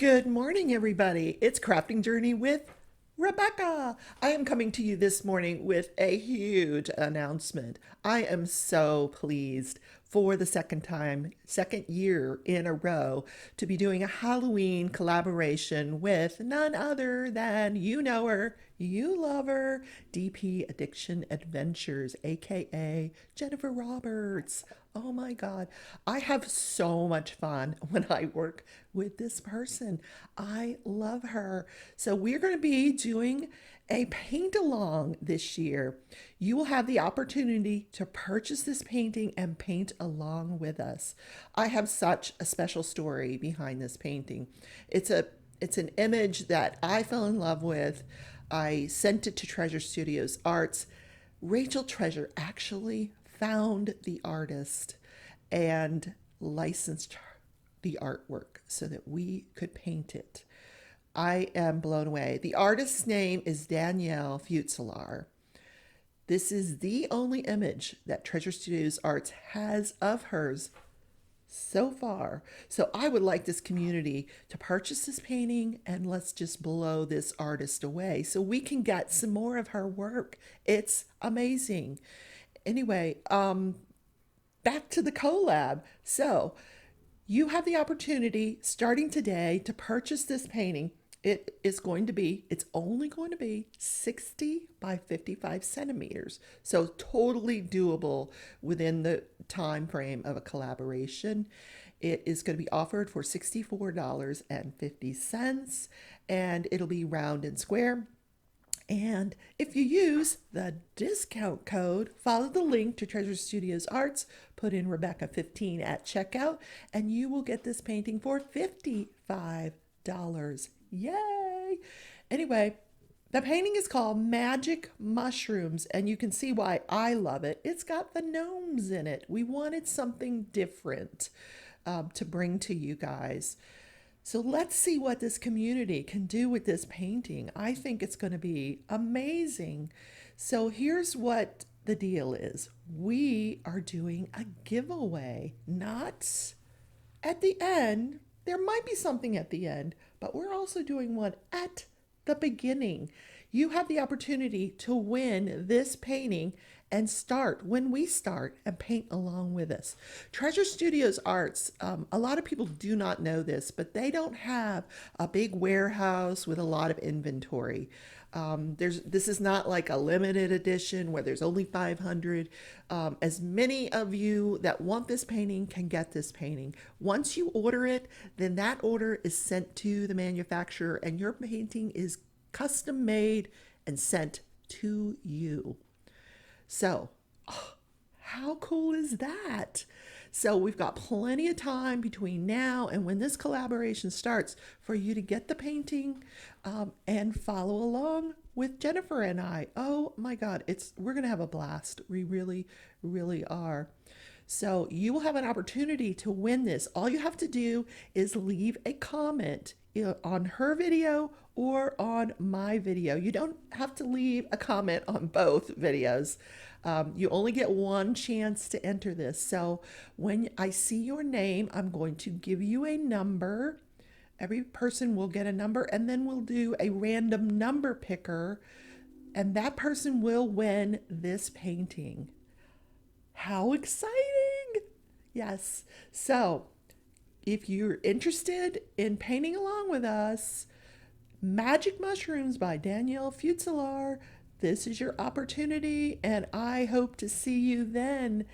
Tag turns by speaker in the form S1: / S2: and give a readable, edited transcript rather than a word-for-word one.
S1: Good morning, everybody. It's Crafting Journey with Rebecca. I am coming to you this morning with a huge announcement. I am so pleased for the second year in a row, to be doing a Halloween collaboration with none other than you know her, you love her, DP Addiction Adventures, aka Jennifer Roberts. Oh my God. I have so much fun when I work with this person. I love her. So, we're going to be doing a paint along this year. You will have the opportunity to purchase this painting and paint along with us. I have such a special story behind this painting. It's an image that I fell in love with. I sent it to Treasure Studios Arts. Rachel Treasure actually found the artist and licensed the artwork so that we could paint it. I am blown away. The artist's name is Danielle Futzelar. This is the only image that Treasure Studios Arts has of hers so far. So I would like this community to purchase this painting and let's just blow this artist away so we can get some more of her work. It's amazing. Anyway, back to the collab. So you have the opportunity starting today to purchase this painting. It's only going to be 60 by 55 centimeters. So totally doable within the time frame of a collaboration. It is going to be offered for $64.50 and it'll be round and square. And if you use the discount code, follow the link to Treasure Studios Arts, put in Rebecca15 at checkout, and you will get this painting for $55. Yay! Anyway, the painting is called Magic Mushrooms, and you can see why I love it. It's got the gnomes in it. We wanted something different to bring to you guys. So let's see what this community can do with this painting. I think it's going to be amazing. So here's what the deal is. We are doing a giveaway, not at the end. There might be something at the end, but we're also doing one at the beginning. You have the opportunity to win this painting and start when we start and paint along with us. Treasure Studios Arts, a lot of people do not know this, but they don't have a big warehouse with a lot of inventory. This is not like a limited edition where there's only 500. As many of you that want this painting can get this painting. Once you order it, then that order is sent to the manufacturer and your painting is custom made and sent to you. So, how cool is that? So, we've got plenty of time between now and when this collaboration starts for you to get the painting and follow along with Jennifer and I. Oh my God, we're gonna have a blast. We really, really are. So you will have an opportunity to win this. All you have to do is leave a comment on her video or on my video. You don't have to leave a comment on both videos. You only get one chance to enter this. So when I see your name, I'm going to give you a number. Every person will get a number, and then we'll do a random number picker, and that person will win this painting. How exciting! Yes. So, if you're interested in painting along with us, Magic Mushrooms by Danielle Futzelar, this is your opportunity, and I hope to see you then.